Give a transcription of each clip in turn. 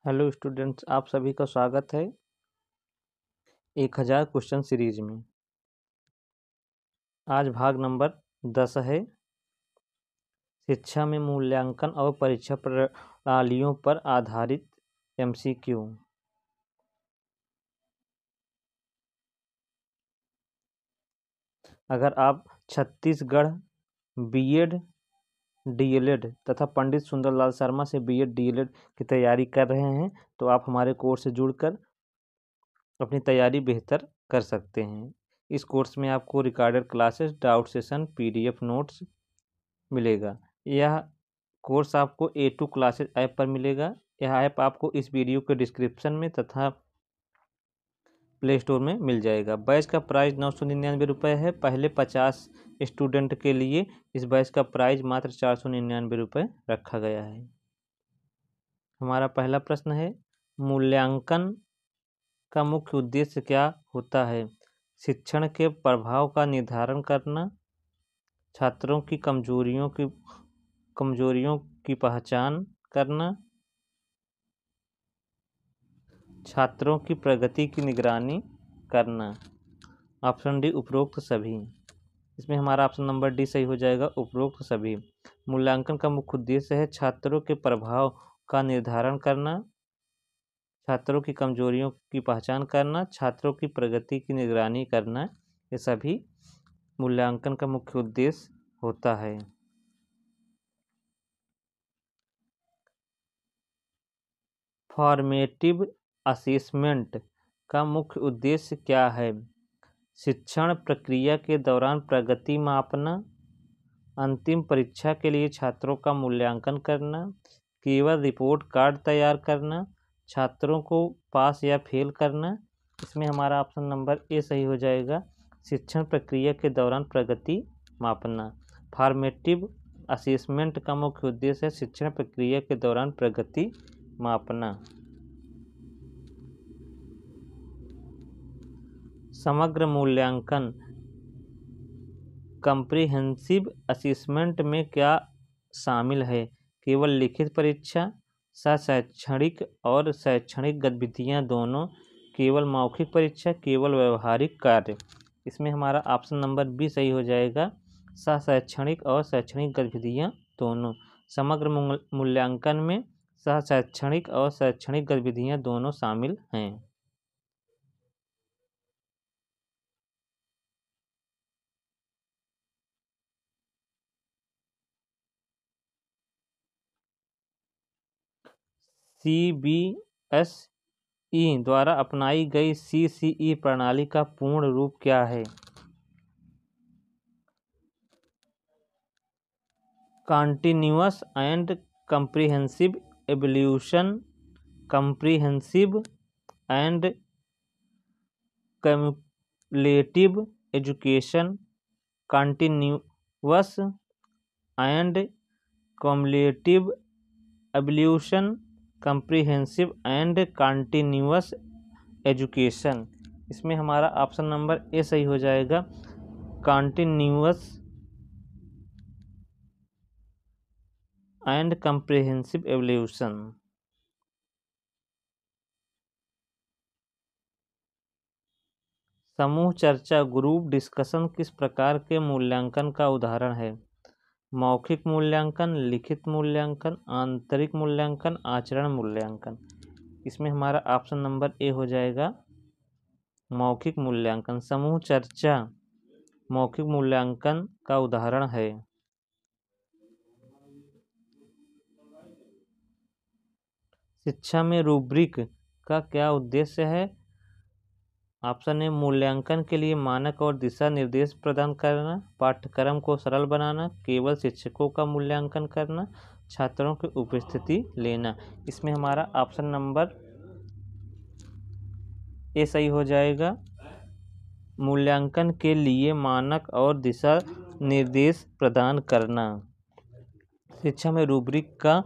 Hello students, आप सभी का स्वागत है 1000 क्वेश्चन सीरीज में। आज भाग नंबर 10 है शिक्षा में मूल्यांकन और परीक्षा प्रणालियों पर आधारित एमसीक्यू। अगर आप छत्तीसगढ़ बीएड डीएलएड तथा पंडित सुंदरलाल शर्मा से बीएड डीएलएड की तैयारी कर रहे हैं तो आप हमारे कोर्स से जुड़कर अपनी तैयारी बेहतर कर सकते हैं। इस कोर्स में आपको recorded classes, doubt session, PDF notes मिलेगा। यह कोर्स आपको A2 क्लासेस ऐप पर मिलेगा। यह ऐप आपको इस वीडियो के डिस्क्रिप्शन में तथा प्ले स्टोर में मिल जाएगा। बैच का प्राइस 999 रुपये है। पहले 50 स्टूडेंट के लिए इस बैच का प्राइस मात्र 499 रुपये रखा गया है। हमारा पहला प्रश्न है, मूल्यांकन का मुख्य उद्देश्य क्या होता है? शिक्षण के प्रभाव का निर्धारण करना, छात्रों की कमजोरियों की पहचान करना, छात्रों की प्रगति की निगरानी करना। ऑप्शन डी उपरोक्त सभी। इसमें हमारा ऑप्शन नंबर डी सही हो जाएगा, उपरोक्त सभी। मूल्यांकन का मुख्य उद्देश्य है छात्रों के प्रभाव का निर्धारण करना, छात्रों की कमजोरियों की पहचान करना, छात्रों की प्रगति की निगरानी करना। ये सभी मूल्यांकन का मुख्य उद्देश्य होता है। फॉर्मेटिव असेसमेंट का मुख्य उद्देश्य क्या है? शिक्षण प्रक्रिया के दौरान प्रगति मापना, अंतिम परीक्षा के लिए छात्रों का मूल्यांकन करना, केवल रिपोर्ट कार्ड तैयार करना, छात्रों को पास या फेल करना। इसमें हमारा ऑप्शन नंबर ए सही हो जाएगा, शिक्षण प्रक्रिया के दौरान प्रगति मापना। फॉर्मेटिव असेसमेंट का मुख्य उद्देश्य है शिक्षण प्रक्रिया के दौरान प्रगति मापना। समग्र मूल्यांकन कम्प्रिहेंसिव असेसमेंट में क्या शामिल है? केवल लिखित परीक्षा, शैक्षणिक और शैक्षणिक गतिविधियां दोनों, केवल मौखिक परीक्षा, केवल व्यवहारिक कार्य। इसमें हमारा ऑप्शन नंबर बी सही हो जाएगा, शैक्षणिक और शैक्षणिक गतिविधियां दोनों। समग्र मूल्यांकन में शैक्षणिक और शैक्षणिक गतिविधियां दोनों शामिल हैं। CBSE द्वारा अपनाई गई CCE प्रणाली का पूर्ण रूप क्या है? Continuous and comprehensive evolution, comprehensive and cumulative education, continuous and cumulative evolution, comprehensive and continuous education. इसमें हमारा ऑप्शन नंबर ए सही हो जाएगा, कॉन्टिन्यूअस एंड कम्प्रिहेंसिव एवोल्यूशन। समूह चर्चा ग्रुप डिस्कशन किस प्रकार के मूल्यांकन का उदाहरण है? मौखिक मूल्यांकन, लिखित मूल्यांकन, आंतरिक मूल्यांकन, आचरण मूल्यांकन। इसमें हमारा ऑप्शन नंबर ए हो जाएगा, मौखिक मूल्यांकन। समूह चर्चा मौखिक मूल्यांकन का उदाहरण है। शिक्षा में रूब्रिक का क्या उद्देश्य है? ऑप्शन ए मूल्यांकन के लिए मानक और दिशा निर्देश प्रदान करना, पाठ्यक्रम को सरल बनाना, केवल शिक्षकों का मूल्यांकन करना, छात्रों की उपस्थिति लेना। इसमें हमारा ऑप्शन नंबर ए सही हो जाएगा, मूल्यांकन के लिए मानक और दिशा निर्देश प्रदान करना। शिक्षा में रूब्रिक का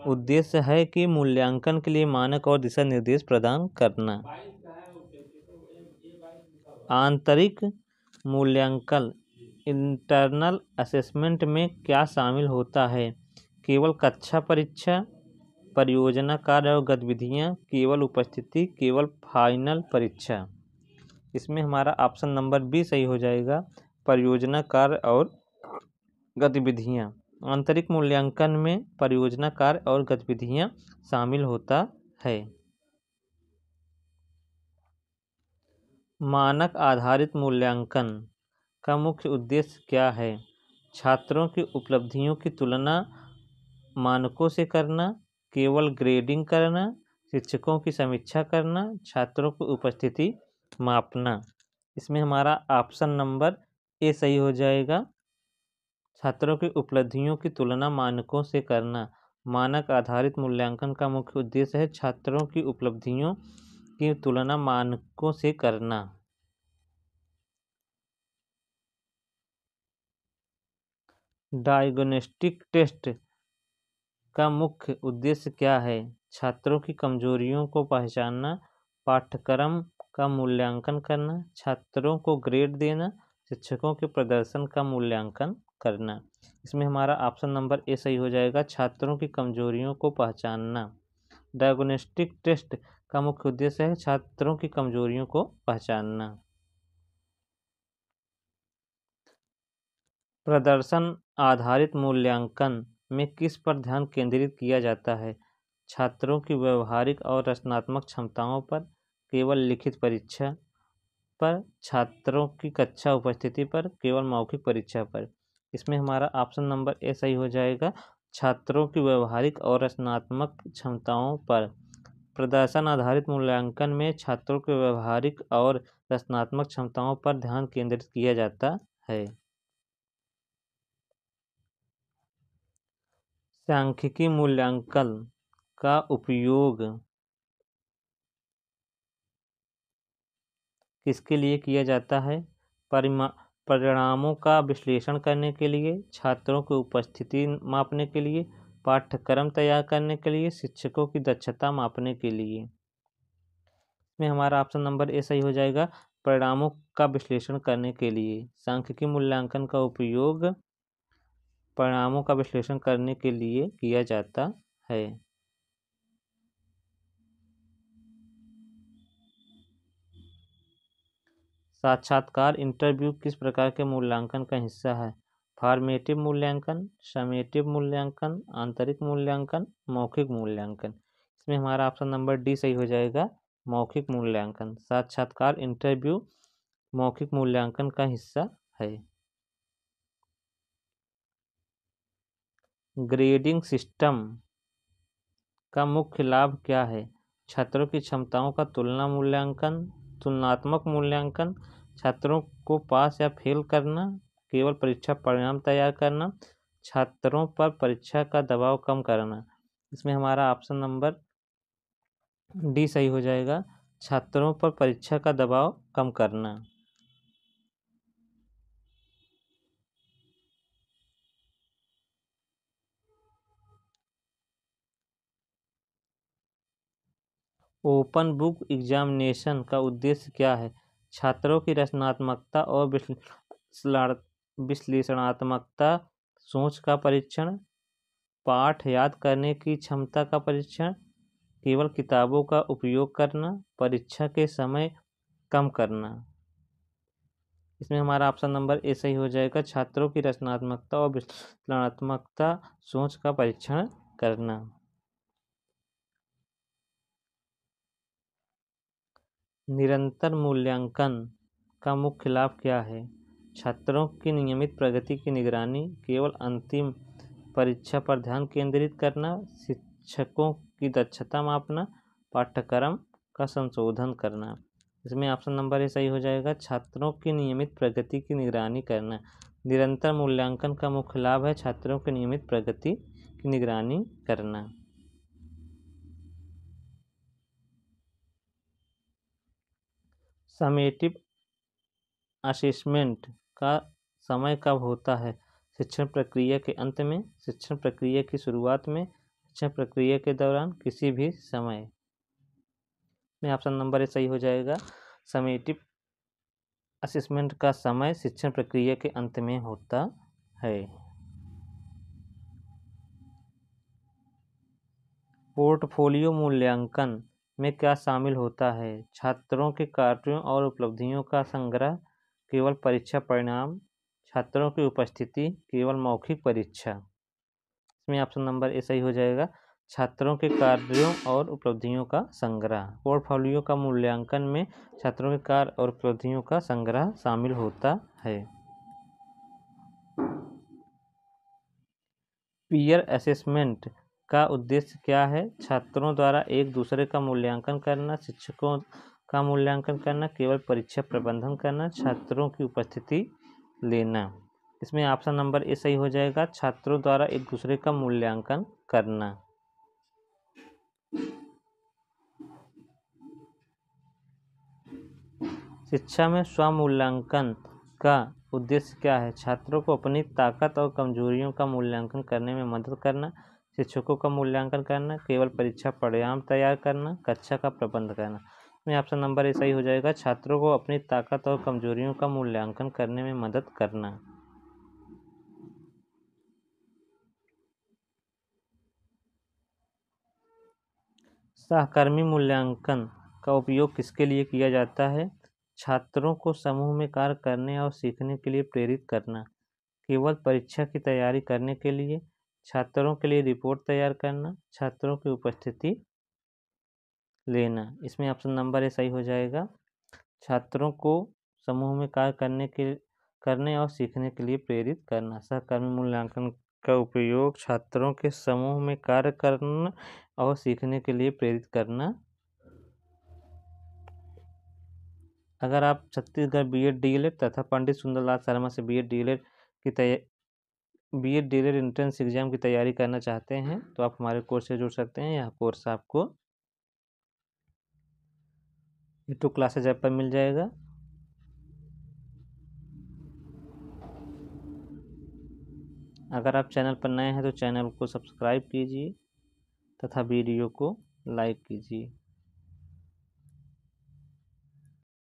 उद्देश्य है कि मूल्यांकन के लिए मानक और दिशा निर्देश प्रदान करना। आंतरिक मूल्यांकन इंटरनल असेसमेंट में क्या शामिल होता है? केवल कक्षा परीक्षा, परियोजना कार्य और गतिविधियाँ, केवल उपस्थिति, केवल फाइनल परीक्षा। इसमें हमारा ऑप्शन नंबर बी सही हो जाएगा, परियोजना कार्य और गतिविधियाँ। आंतरिक मूल्यांकन में परियोजना कार्य और गतिविधियाँ शामिल होता है। मानक आधारित मूल्यांकन का मुख्य उद्देश्य क्या है? छात्रों की उपलब्धियों की तुलना मानकों से करना, केवल ग्रेडिंग करना, शिक्षकों की समीक्षा करना, छात्रों की उपस्थिति मापना। इसमें हमारा ऑप्शन नंबर ए सही हो जाएगा, छात्रों की उपलब्धियों की तुलना मानकों से करना। मानक आधारित मूल्यांकन का मुख्य उद्देश्य है छात्रों की उपलब्धियों की तुलना मानकों से करना। डायग्नोस्टिक टेस्ट का मुख्य उद्देश्य क्या है? छात्रों की कमजोरियों को पहचानना, पाठ्यक्रम का मूल्यांकन करना, छात्रों को ग्रेड देना, शिक्षकों के प्रदर्शन का मूल्यांकन करना। इसमें हमारा ऑप्शन नंबर ए सही हो जाएगा, छात्रों की कमजोरियों को पहचानना। डायग्नोस्टिक टेस्ट का मुख्य उद्देश्य है छात्रों की कमजोरियों को पहचानना। प्रदर्शन आधारित मूल्यांकन में किस पर ध्यान केंद्रित किया जाता है? छात्रों की व्यवहारिक और रचनात्मक क्षमताओं पर, केवल लिखित परीक्षा पर, छात्रों की कक्षा उपस्थिति पर, केवल मौखिक परीक्षा पर। इसमें हमारा ऑप्शन नंबर ए सही हो जाएगा, छात्रों की व्यवहारिक और रचनात्मक क्षमताओं पर। प्रदर्शन आधारित मूल्यांकन में छात्रों के व्यवहारिक और रचनात्मक क्षमताओं पर ध्यान केंद्रित किया जाता है। सांख्यिकी मूल्यांकन का उपयोग किसके लिए किया जाता है? परिणामों का विश्लेषण करने के लिए, छात्रों की उपस्थिति मापने के लिए, पाठ्यक्रम तैयार करने के लिए, शिक्षकों की दक्षता मापने के लिए। इसमें हमारा ऑप्शन नंबर ए सही हो जाएगा, परिणामों का विश्लेषण करने के लिए। सांख्यिकी मूल्यांकन का उपयोग परिणामों का विश्लेषण करने के लिए किया जाता है। साक्षात्कार इंटरव्यू किस प्रकार के मूल्यांकन का हिस्सा है? फॉर्मेटिव मूल्यांकन, समेटिव मूल्यांकन, आंतरिक मूल्यांकन, मौखिक मूल्यांकन। इसमें हमारा ऑप्शन नंबर डी सही हो जाएगा, मौखिक मूल्यांकन। साक्षात्कार इंटरव्यू मौखिक मूल्यांकन का हिस्सा है। ग्रेडिंग सिस्टम का मुख्य लाभ क्या है? छात्रों की क्षमताओं का तुलनात्मक मूल्यांकन, छात्रों को पास या फेल करना, केवल परीक्षा परिणाम तैयार करना, छात्रों पर परीक्षा का दबाव कम करना। इसमें हमारा ऑप्शन नंबर डी सही हो जाएगा, छात्रों पर परीक्षा का दबाव कम करना। ओपन बुक एग्जामिनेशन का उद्देश्य क्या है? छात्रों की रचनात्मकता और विश्लेषणात्मकता, सोच का परीक्षण, पाठ याद करने की क्षमता का परीक्षण, केवल किताबों का उपयोग करना, परीक्षा के समय कम करना। इसमें हमारा ऑप्शन नंबर ए सही हो जाएगा, छात्रों की रचनात्मकता और विश्लेषणात्मकता, सोच का परीक्षण करना। निरंतर मूल्यांकन का मुख्य लाभ क्या है? छात्रों की नियमित प्रगति की निगरानी, केवल अंतिम परीक्षा पर ध्यान केंद्रित करना, शिक्षकों की दक्षता मापना, पाठ्यक्रम का संशोधन करना। इसमें ऑप्शन नंबर ए सही हो जाएगा, छात्रों की नियमित प्रगति की निगरानी करना। निरंतर मूल्यांकन का मुख्य लाभ है छात्रों की नियमित प्रगति की निगरानी करना। समेटिव असेसमेंट का समय कब होता है? शिक्षण प्रक्रिया के अंत में, शिक्षण प्रक्रिया की शुरुआत में, शिक्षण प्रक्रिया के दौरान, किसी भी समय में। ऑप्शन नंबर ए सही हो जाएगा, समेटिव असेसमेंट का समय शिक्षण प्रक्रिया के अंत में होता है। पोर्टफोलियो मूल्यांकन में क्या शामिल होता है? छात्रों के कार्यों और उपलब्धियों का संग्रह, केवल परीक्षा परिणाम, छात्रों की उपस्थिति, केवल मौखिक परीक्षा। इसमें ऑप्शन नंबर ए सही हो जाएगा। छात्रों के कार्यों और उपलब्धियों का संग्रह। पोर्टफोलियो का मूल्यांकन में छात्रों के कार्य और उपलब्धियों का संग्रह शामिल होता है। पीयर असेसमेंट का उद्देश्य क्या है? छात्रों द्वारा एक दूसरे का मूल्यांकन करना, शिक्षकों का मूल्यांकन करना, केवल परीक्षा प्रबंधन करना, छात्रों की उपस्थिति लेना। इसमें ऑप्शन नंबर ए सही हो जाएगा। छात्रों द्वारा एक दूसरे का मूल्यांकन करना। शिक्षा में स्वमूल्यांकन का उद्देश्य क्या है? छात्रों को अपनी ताकत और कमजोरियों का मूल्यांकन करने में मदद करना, शिक्षकों का मूल्यांकन करना, केवल परीक्षा परिणाम तैयार करना, कक्षा का प्रबंध करना। इसमें ऑप्शन नंबर ए सही हो जाएगा। छात्रों को अपनी ताकत और कमजोरियों का मूल्यांकन करने में मदद करना। सहकर्मी मूल्यांकन का उपयोग किसके लिए किया जाता है? छात्रों को समूह में कार्य करने और सीखने के लिए प्रेरित करना, केवल परीक्षा की तैयारी करने के लिए, छात्रों के लिए रिपोर्ट तैयार करना, छात्रों की उपस्थिति लेना। इसमें ऑप्शन नंबर ए सही हो जाएगा। छात्रों को समूह में कार्य करने और सीखने के लिए प्रेरित करना। सहकर्मी मूल्यांकन का उपयोग छात्रों के समूह में कार्य करना और सीखने के लिए प्रेरित करना। अगर आप छत्तीसगढ़ बीएड डीएलएड तथा पंडित सुंदरलाल शर्मा से बीएड डीएलएड एंट्रेंस एग्जाम की तैयारी करना चाहते हैं तो आप हमारे कोर्स से जुड़ सकते हैं। यह कोर्स आपको यूट्यूब क्लासेज ऐप पर मिल जाएगा। अगर आप चैनल पर नए हैं तो चैनल को सब्सक्राइब कीजिए तथा वीडियो को लाइक कीजिए।